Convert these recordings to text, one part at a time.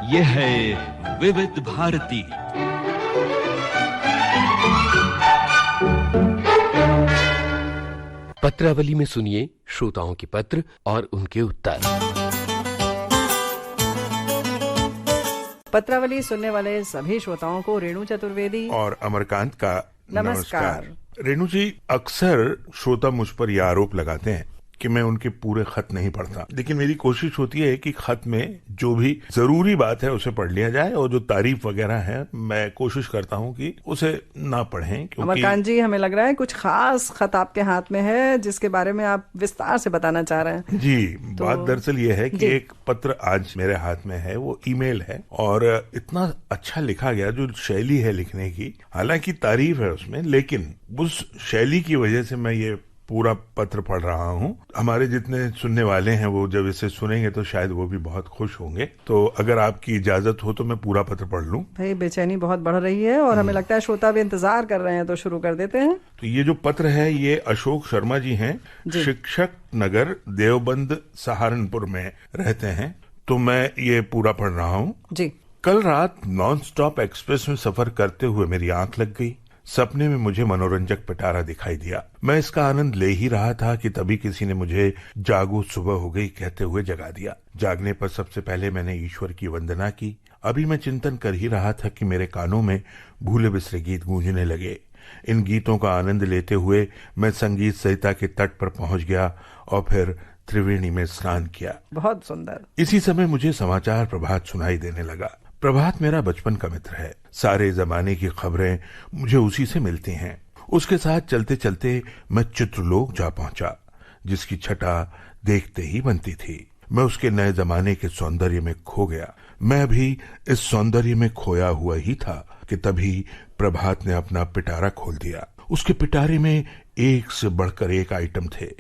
ये है विविध भारती। पत्रावली में सुनिए श्रोताओं के पत्र और उनके उत्तर। पत्रावली सुनने वाले सभी श्रोताओं को रेणु चतुर्वेदी और अमरकांत का नमस्कार। रेणु जी, अक्सर श्रोता मुझ पर यह आरोप लगाते हैं कि मैं उनके पूरे खत नहीं पढ़ता, लेकिन मेरी कोशिश होती है कि खत में जो भी जरूरी बात है उसे पढ़ लिया जाए और जो तारीफ वगैरह है मैं कोशिश करता हूं कि उसे ना पढ़ें। अमरकांत जी, हमें लग रहा है कुछ खास खत आपके हाथ में है जिसके बारे में आप विस्तार से बताना चाह रहे हैं। जी, बात दरअसल ये है कि एक पत्र आज मेरे हाथ में है, वो ईमेल है और इतना अच्छा लिखा गया, जो शैली है लिखने की, हालांकि तारीफ है उसमें, लेकिन उस शैली की वजह से मैं ये पूरा पत्र पढ़ रहा हूँ। हमारे जितने सुनने वाले हैं वो जब इसे सुनेंगे तो शायद वो भी बहुत खुश होंगे। तो अगर आपकी इजाजत हो तो मैं पूरा पत्र पढ़ लूं। भाई, बेचैनी बहुत बढ़ रही है और हमें लगता है श्रोता भी इंतजार कर रहे हैं, तो शुरू कर देते हैं। तो ये जो पत्र है ये अशोक शर्मा जी हैं, शिक्षक नगर देवबंद सहारनपुर में रहते हैं। तो मैं ये पूरा पढ़ रहा हूँ जी। कल रात नॉन स्टॉप एक्सप्रेस में सफर करते हुए मेरी आंख लग गई। सपने में मुझे मनोरंजक पिटारा दिखाई दिया। मैं इसका आनंद ले ही रहा था कि तभी किसी ने मुझे जागो सुबह हो गई कहते हुए जगा दिया। जागने पर सबसे पहले मैंने ईश्वर की वंदना की। अभी मैं चिंतन कर ही रहा था कि मेरे कानों में भूले बिसरे गीत गूंजने लगे। इन गीतों का आनंद लेते हुए मैं संगीत सरिता के तट पर पहुंच गया और फिर त्रिवेणी में स्नान किया। बहुत सुंदर। इसी समय मुझे समाचार प्रभात सुनाई देने लगा। प्रभात मेरा बचपन का मित्र है। सारे जमाने की खबरें मुझे उसी से मिलती हैं। उसके साथ चलते चलते मैं चित्रलोक जा पहुंचा, जिसकी छटा देखते ही बनती थी। मैं उसके नए जमाने के सौंदर्य में खो गया। मैं भी इस सौंदर्य में खोया हुआ ही था कि तभी प्रभात ने अपना पिटारा खोल दिया। उसके पिटारे में एक से बढ़कर एक आइटम थे,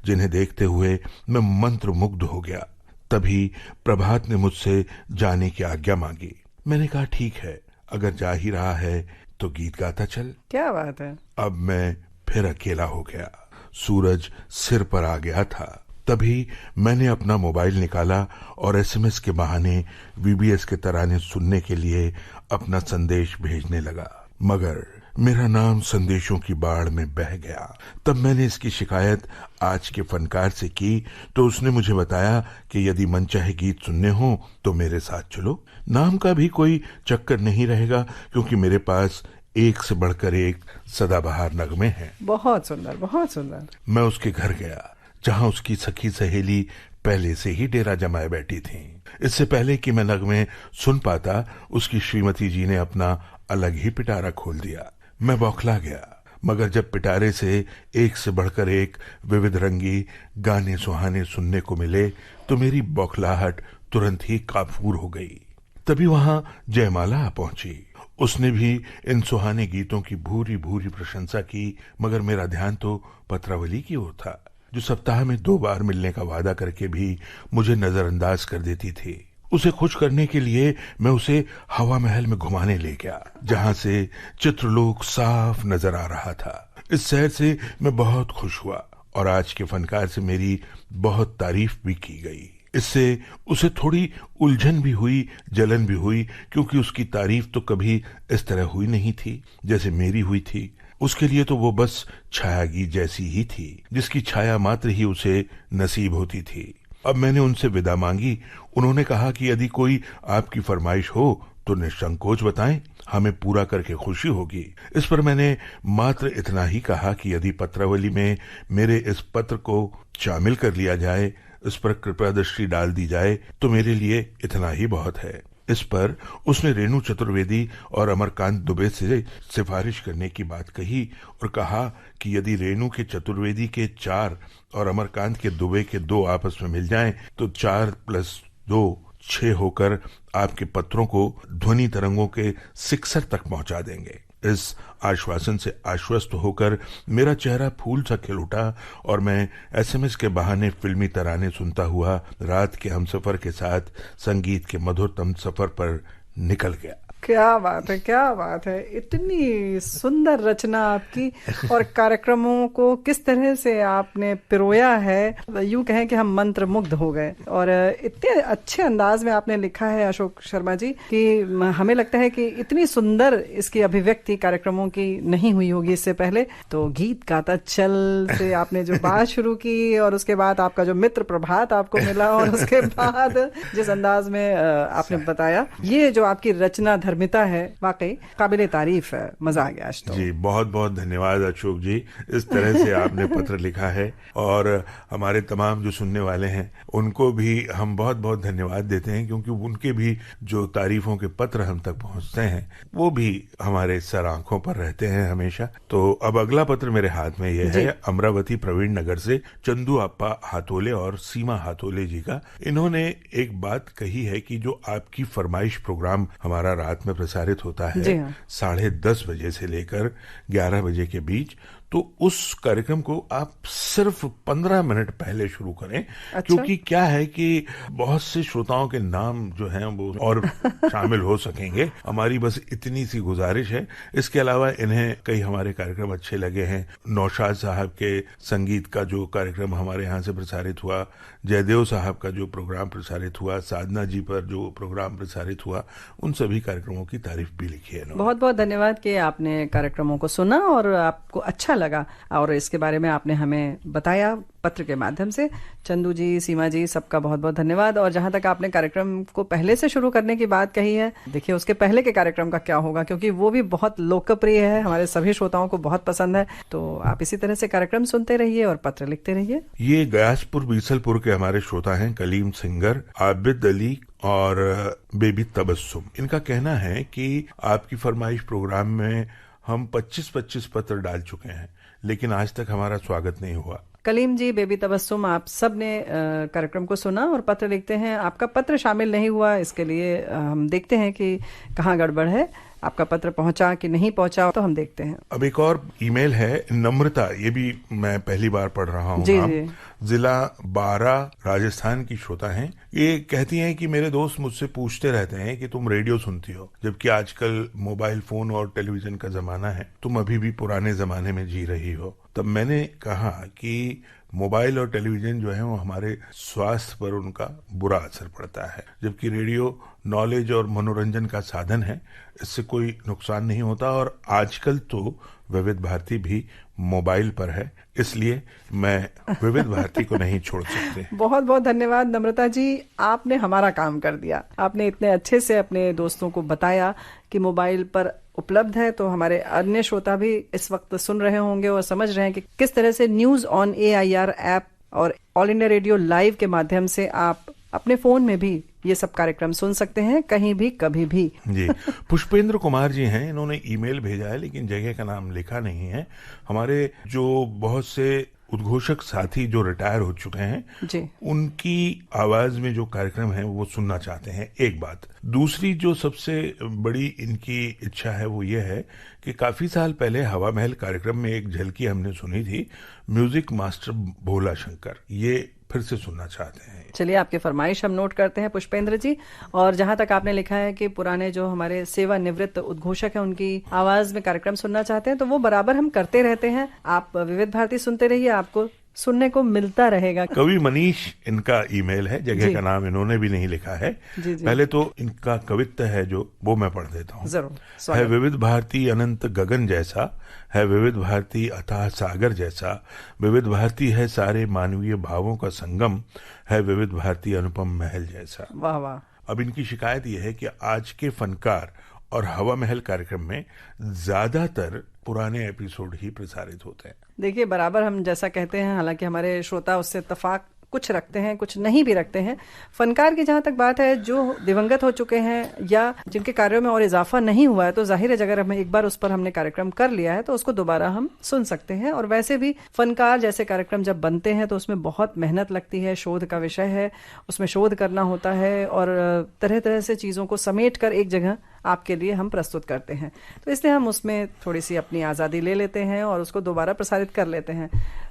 जिन्हें देखते हुए मैं मंत्रमुग्ध हो गया। तभी प्रभात ने मुझसे जाने की आज्ञा मांगी। मैंने कहा ठीक है, अगर जा ही रहा है तो गीत गाता चल। क्या बात है। अब मैं फिर अकेला हो गया। सूरज सिर पर आ गया था। तभी मैंने अपना मोबाइल निकाला और एसएमएस के बहाने वीबीएस के तराने सुनने के लिए अपना संदेश भेजने लगा, मगर मेरा नाम संदेशों की बाढ़ में बह गया। तब मैंने इसकी शिकायत आज के फनकार से की तो उसने मुझे बताया कि यदि मनचाहे गीत सुनने हो तो मेरे साथ चलो। नाम का भी कोई चक्कर नहीं रहेगा, क्योंकि मेरे पास एक से बढ़कर एक सदाबहार नगमे हैं। बहुत सुंदर, बहुत सुंदर। मैं उसके घर गया, जहां उसकी सखी सहेली पहले से ही डेरा जमाए बैठी थी। इससे पहले कि मैं नगमे सुन पाता, उसकी श्रीमती जी ने अपना अलग ही पिटारा खोल दिया। मैं बौखला गया, मगर जब पिटारे से एक से बढ़कर एक विविध रंगी गाने सुहाने सुनने को मिले तो मेरी बौखलाहट तुरंत ही काफूर हो गई। तभी वहां जयमाला आ पहुंची। उसने भी इन सुहाने गीतों की भूरी भूरी प्रशंसा की, मगर मेरा ध्यान तो पत्रावली की ओर था, जो सप्ताह में 2 बार मिलने का वादा करके भी मुझे नजरअंदाज कर देती थी। उसे खुश करने के लिए मैं उसे हवा महल में घुमाने ले गया, जहां से चित्रलोक साफ नजर आ रहा था। इस सैर से मैं बहुत खुश हुआ और आज के फनकार से मेरी बहुत तारीफ भी की गई। इससे उसे थोड़ी उलझन भी हुई, जलन भी हुई, क्योंकि उसकी तारीफ तो कभी इस तरह हुई नहीं थी जैसे मेरी हुई थी। उसके लिए तो वो बस छायागी जैसी ही थी, जिसकी छाया मात्र ही उसे नसीब होती थी। अब मैंने उनसे विदा मांगी। उन्होंने कहा कि यदि कोई आपकी फरमाइश हो तो निसंकोच बताएं, हमें पूरा करके खुशी होगी। इस पर मैंने मात्र इतना ही कहा कि यदि पत्रावली में मेरे इस पत्र को शामिल कर लिया जाए, इस पर कृपया दृष्टि डाल दी जाए, तो मेरे लिए इतना ही बहुत है। इस पर उसने रेणु चतुर्वेदी और अमरकांत दुबे से सिफारिश करने की बात कही और कहा कि यदि रेणु के चतुर्वेदी के 4 और अमरकांत के दुबे के 2 आपस में मिल जाएं तो 4 + 2 6 होकर आपके पत्रों को ध्वनि तरंगों के शिखर तक पहुंचा देंगे। इस आश्वासन से आश्वस्त होकर मेरा चेहरा फूल सा खिल उठा और मैं एसएमएस के बहाने फिल्मी तराने सुनता हुआ रात के हमसफर के साथ संगीत के मधुरतम सफर पर निकल गया। क्या बात है, क्या बात है। इतनी सुंदर रचना आपकी, और कार्यक्रमों को किस तरह से आपने पिरोया है, यूं कहें कि हम मंत्र मुग्ध हो गए। और इतने अच्छे अंदाज में आपने लिखा है अशोक शर्मा जी कि हमें लगता है कि इतनी सुंदर इसकी अभिव्यक्ति कार्यक्रमों की नहीं हुई होगी इससे पहले। तो गीत गाता चल से आपने जो बात शुरू की, और उसके बाद आपका जो मित्र प्रभात आपको मिला, और उसके बाद जिस अंदाज में आपने बताया, ये जो आपकी रचना धर्मिता है, वाकई काबिले तारीफ है। मजा आ गया आज तो। जी, बहुत बहुत धन्यवाद अशोक जी, इस तरह से आपने पत्र लिखा है। और हमारे तमाम जो सुनने वाले हैं उनको भी हम बहुत बहुत धन्यवाद देते हैं, क्योंकि उनके भी जो तारीफों के पत्र हम तक पहुंचते हैं वो भी हमारे सर आंखों पर रहते हैं हमेशा। तो अब अगला पत्र मेरे हाथ में ये है, अमरावती प्रवीण नगर से चंदू अप्पा हाथोले और सीमा हाथोले जी का। इन्होंने एक बात कही है कि जो आपकी फरमाइश प्रोग्राम हमारा रात में प्रसारित होता है 10:30 बजे से लेकर 11 बजे के बीच, तो उस कार्यक्रम को आप सिर्फ 15 मिनट पहले शुरू करें। अच्छा? क्योंकि क्या है कि बहुत से श्रोताओं के नाम जो हैं वो और शामिल हो सकेंगे। हमारी बस इतनी सी गुजारिश है। इसके अलावा इन्हें कई हमारे कार्यक्रम अच्छे लगे हैं। नौशाद साहब के संगीत का जो कार्यक्रम हमारे यहाँ से प्रसारित हुआ, जयदेव साहब का जो प्रोग्राम प्रसारित हुआ, साधना जी पर जो प्रोग्राम प्रसारित हुआ, उन सभी कार्यक्रमों की तारीफ भी लिखी है। बहुत बहुत धन्यवाद कि आपने कार्यक्रमों को सुना और आपको अच्छा लगा, और इसके बारे में आपने हमें बताया पत्र के माध्यम से। चंदू जी, सीमा जी, सबका बहुत बहुत धन्यवाद। और जहां तक आपने कार्यक्रम को पहले से शुरू करने की बात कही है, देखिए उसके पहले के कार्यक्रम का क्या होगा, क्योंकि वो भी बहुत लोकप्रिय है, हमारे सभी श्रोताओं को बहुत पसंद है। तो आप इसी तरह से कार्यक्रम सुनते रहिए और पत्र लिखते रहिए। ये गयासपुर बीसलपुर के हमारे श्रोता हैं कलीम सिंगर, आबिद अली और बेबी तबस्सुम। इनका कहना है कि आपकी फरमाइश प्रोग्राम में हम 25-25 पत्र डाल चुके हैं, लेकिन आज तक हमारा स्वागत नहीं हुआ। कलीम जी, बेबी तबस्सुम, आप सब ने कार्यक्रम को सुना और पत्र लिखते हैं, आपका पत्र शामिल नहीं हुआ। इसके लिए हम देखते हैं कि कहाँ गड़बड़ है, आपका पत्र पहुंचा कि नहीं पहुंचा, तो हम देखते हैं। अब एक और ईमेल है, नम्रता, ये भी मैं पहली बार पढ़ रहा हूँ। जिला बारा, राजस्थान की श्रोता हैं। ये कहती हैं कि मेरे दोस्त मुझसे पूछते रहते हैं कि तुम रेडियो सुनती हो, जबकि आजकल मोबाइल फोन और टेलीविजन का जमाना है, तुम अभी भी पुराने जमाने में जी रही हो। तब मैंने कहा कि मोबाइल और टेलीविजन जो है वो हमारे स्वास्थ्य पर उनका बुरा असर पड़ता है, जबकि रेडियो नॉलेज और मनोरंजन का साधन है, इससे कोई नुकसान नहीं होता। और आजकल तो विविध भारती भी मोबाइल पर है, इसलिए मैं विविध भारती को नहीं छोड़ सकते। बहुत बहुत धन्यवाद नम्रता जी, आपने हमारा काम कर दिया। आपने इतने अच्छे से अपने दोस्तों को बताया कि मोबाइल पर उपलब्ध है, तो हमारे अन्य श्रोता भी इस वक्त सुन रहे होंगे और समझ रहे हैं कि किस तरह से न्यूज ऑन AIR ऐप और ऑल इंडिया रेडियो लाइव के माध्यम से आप अपने फोन में भी ये सब कार्यक्रम सुन सकते हैं, कहीं भी कभी भी। जी, पुष्पेंद्र कुमार जी हैं, इन्होंने ईमेल भेजा है लेकिन जगह का नाम लिखा नहीं है। हमारे जो बहुत से उद्घोषक साथी जो रिटायर हो चुके हैं जी, उनकी आवाज में जो कार्यक्रम है वो सुनना चाहते हैं, एक बात। दूसरी जो सबसे बड़ी इनकी इच्छा है वो ये है कि काफी साल पहले हवा महल कार्यक्रम में एक झलकी हमने सुनी थी, म्यूजिक मास्टर भोला शंकर, ये फिर से सुनना चाहते हैं। चलिए, आपकी फरमाइश हम नोट करते हैं पुष्पेंद्र जी। और जहां तक आपने लिखा है कि पुराने जो हमारे सेवानिवृत्त उद्घोषक हैं उनकी आवाज में कार्यक्रम सुनना चाहते हैं, तो वो बराबर हम करते रहते हैं। आप विविध भारती सुनते रहिए, आपको सुनने को मिलता रहेगा। कवि मनीष इनका ईमेल है, जगह का नाम इन्होंने भी नहीं लिखा है। जी जी। पहले तो इनका कवित्व है जो वो मैं पढ़ देता हूँ। जरूर। है विविध भारती अनंत गगन जैसा, है विविध भारती अथाह सागर जैसा, विविध भारती है सारे मानवीय भावों का संगम, है विविध भारती अनुपम महल जैसा। वाह वाह। अब इनकी शिकायत यह है कि आज के फनकार और हवा महल कार्यक्रम में ज्यादातर पुराने एपिसोड ही प्रसारित होते हैं। देखिए, बराबर हम जैसा कहते हैं, हालांकि हमारे श्रोता उससे इत्तेफाक कुछ रखते हैं, कुछ नहीं भी रखते हैं। फनकार की जहां तक बात है, जो दिवंगत हो चुके हैं या जिनके कार्यों में और इजाफा नहीं हुआ है, तो जाहिर है अगर हमें एक बार उस पर हमने कार्यक्रम कर लिया है तो उसको दोबारा हम सुन सकते हैं। और वैसे भी फनकार जैसे कार्यक्रम जब बनते हैं तो उसमें बहुत मेहनत लगती है, शोध का विषय है, उसमें शोध करना होता है और तरह तरह से चीजों को समेट कर एक जगह आपके लिए हम प्रस्तुत करते हैं। तो इसलिए हम उसमें थोड़ी सी अपनी आज़ादी ले लेते हैं और उसको दोबारा प्रसारित कर लेते हैं।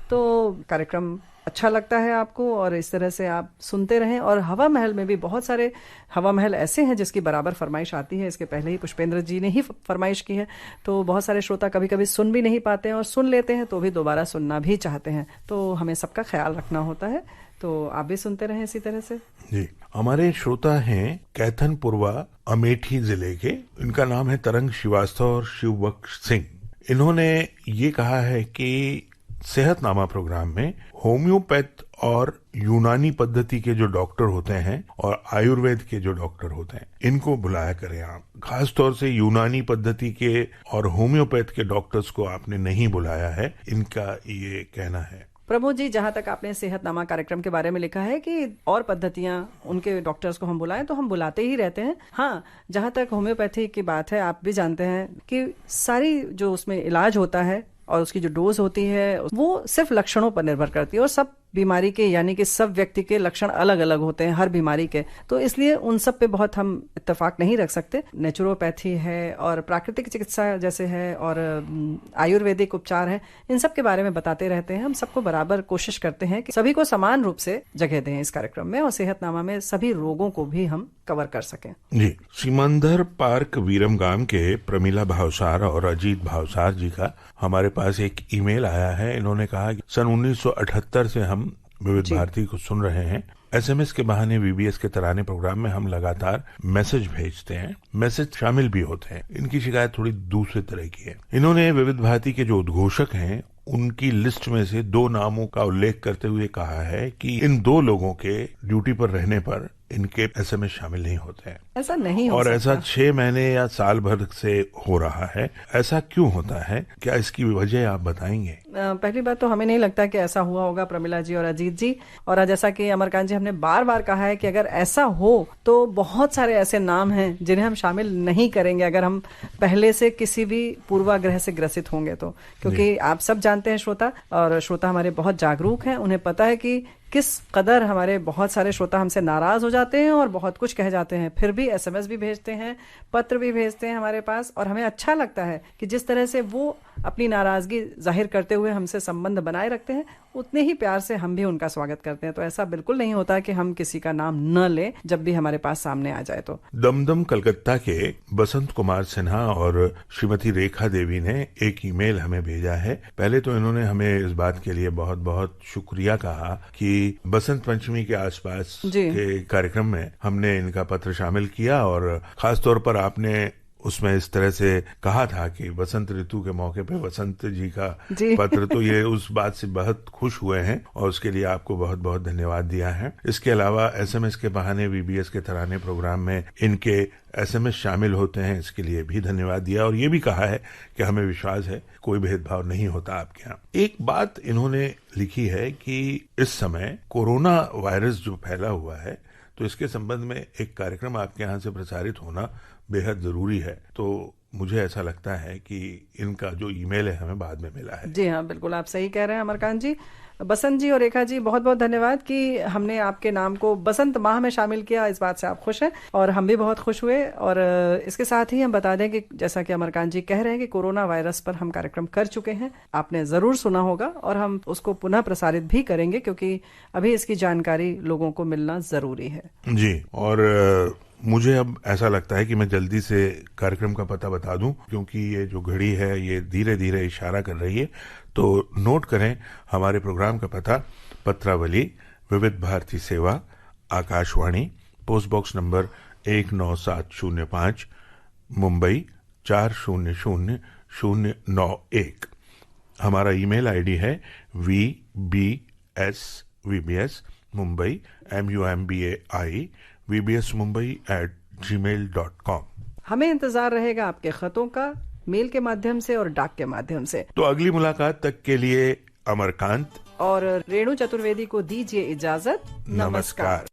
तो कार्यक्रम अच्छा लगता है आपको और इस तरह से आप सुनते रहें। और हवा महल में भी बहुत सारे हवा महल ऐसे हैं जिसकी बराबर फरमाइश आती है। इसके पहले ही पुष्पेंद्र जी ने ही फरमाइश की है, तो बहुत सारे श्रोता कभी कभी सुन भी नहीं पाते हैं और सुन लेते हैं तो भी दोबारा सुनना भी चाहते हैं। तो हमें सबका ख्याल रखना होता है। तो आप भी सुनते रहें इसी तरह से। जी, हमारे श्रोता हैं कैथन पूर्वा अमेठी जिले के। इनका नाम है तरंग श्रीवास्तव और शिवबख्श सिंह। इन्होंने ये कहा है कि सेहतनामा प्रोग्राम में होम्योपैथ और यूनानी पद्धति के जो डॉक्टर होते हैं और आयुर्वेद के जो डॉक्टर होते हैं, इनको बुलाया करें आप। खास तौर से यूनानी पद्धति के और होम्योपैथ के डॉक्टर्स को आपने नहीं बुलाया है, इनका ये कहना है। प्रमोद जी, जहां तक आपने सेहतनामा कार्यक्रम के बारे में लिखा है कि और पद्धतियां उनके डॉक्टर्स को हम बुलाएं, तो हम बुलाते ही रहते हैं। हाँ, जहां तक होम्योपैथी की बात है, आप भी जानते हैं कि सारी जो उसमें इलाज होता है और उसकी जो डोज होती है वो सिर्फ लक्षणों पर निर्भर करती है और सब बीमारी के यानी कि सब व्यक्ति के लक्षण अलग अलग होते हैं हर बीमारी के। तो इसलिए उन सब पे बहुत हम इत्तेफाक नहीं रख सकते। नेचुरोपैथी है और प्राकृतिक चिकित्सा जैसे है और आयुर्वेदिक उपचार है, इन सब के बारे में बताते रहते हैं। हम सबको बराबर कोशिश करते हैं कि सभी को समान रूप से जगह दें इस कार्यक्रम में और सेहतनामा में सभी रोगों को भी हम कवर कर सकें। जी, सीमंदर पार्क वीरमगाम के प्रमिला भावसार और अजीत भावसार जी का हमारे पास एक ईमेल आया है। इन्होंने कहा कि सन 1978 से हम विविध भारती को सुन रहे हैं। एसएमएस के बहाने वीबीएस के तराने प्रोग्राम में हम लगातार मैसेज भेजते हैं, मैसेज शामिल भी होते हैं। इनकी शिकायत थोड़ी दूसरे तरह की है। इन्होंने विविध भारती के जो उद्घोषक हैं उनकी लिस्ट में से 2 नामों का उल्लेख करते हुए कहा है कि इन 2 लोगों के ड्यूटी पर रहने पर इनके एसएमएस शामिल नहीं होते हैं। ऐसा नहीं हो और सकता। ऐसा 6 महीने या साल भर से हो रहा है। ऐसा क्यों होता है? क्या इसकी वजह आप बताएंगे? पहली बात तो हमें नहीं लगता कि ऐसा हुआ होगा प्रमिला जी और अजीत जी। और जैसा कि अमरकांत जी हमने बार बार कहा है कि अगर ऐसा हो तो बहुत सारे ऐसे नाम हैं जिन्हें हम शामिल नहीं करेंगे अगर हम पहले से किसी भी पूर्वाग्रह से ग्रसित होंगे तो। क्योंकि आप सब जानते हैं श्रोता, और श्रोता हमारे बहुत जागरूक हैं, उन्हें पता है कि किस कदर हमारे बहुत सारे श्रोता हमसे नाराज हो जाते हैं और बहुत कुछ कह जाते हैं, फिर भी एसएमएस भी भेजते हैं, पत्र भी भेजते हैं हमारे पास। और हमें अच्छा लगता है कि जिस तरह से वो अपनी नाराजगी जाहिर करते हुए हमसे संबंध बनाए रखते हैं, उतने ही प्यार से हम भी उनका स्वागत करते हैं। तो ऐसा बिल्कुल नहीं होता कि हम किसी का नाम न लें जब भी हमारे पास सामने आ जाए। तो दमदम कलकत्ता के बसंत कुमार सिन्हा और श्रीमती रेखा देवी ने एक ईमेल हमें भेजा है। पहले तो इन्होंने हमें इस बात के लिए बहुत बहुत शुक्रिया कहा कि बसंत पंचमी के आसपास के कार्यक्रम में हमने इनका पत्र शामिल किया और खास तौर पर आपने उसमें इस तरह से कहा था कि बसंत ऋतु के मौके पे बसंत जी का पत्र, तो ये उस बात से बहुत खुश हुए हैं और उसके लिए आपको बहुत बहुत धन्यवाद दिया है। इसके अलावा एसएमएस के बहाने वीबीएस के तराने प्रोग्राम में इनके एसएमएस शामिल होते हैं, इसके लिए भी धन्यवाद दिया और ये भी कहा है कि हमें विश्वास है कोई भेदभाव नहीं होता आपके यहाँ। एक बात इन्होंने लिखी है कि इस समय कोरोना वायरस जो फैला हुआ है, तो इसके संबंध में एक कार्यक्रम आपके यहाँ से प्रसारित होना बेहद जरूरी है। तो मुझे ऐसा लगता है कि इनका जो ईमेल है हमें बाद में मिला है। जी हाँ, बिल्कुल आप सही कह रहे हैं अमरकांत जी। बसंत जी और रेखा जी, बहुत बहुत धन्यवाद कि हमने आपके नाम को बसंत माह में शामिल किया। इस बात से आप खुश हैं और हम भी बहुत खुश हुए। और इसके साथ ही हम बता दें कि जैसा कि अमरकांत जी कह रहे हैं कि कोरोना वायरस पर हम कार्यक्रम कर चुके हैं, आपने जरूर सुना होगा और हम उसको पुनः प्रसारित भी करेंगे क्योंकि अभी इसकी जानकारी लोगों को मिलना जरूरी है। जी, और मुझे अब ऐसा लगता है कि मैं जल्दी से कार्यक्रम का पता बता दूं क्योंकि ये जो घड़ी है ये धीरे धीरे इशारा कर रही है। तो नोट करें हमारे प्रोग्राम का पता, पत्रावली, विविध भारती सेवा, Akashvani, post box number 19705, Mumbai 400091। हमारा ईमेल आईडी है VBS मुंबई MUMBAI vbsmumbai@gmail.com। हमें इंतजार रहेगा आपके खतों का, मेल के माध्यम से और डाक के माध्यम से। तो अगली मुलाकात तक के लिए अमरकांत और रेणु चतुर्वेदी को दीजिए इजाजत। नमस्कार।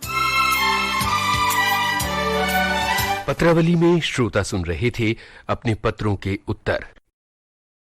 पत्रावली में श्रोता सुन रहे थे अपने पत्रों के उत्तर।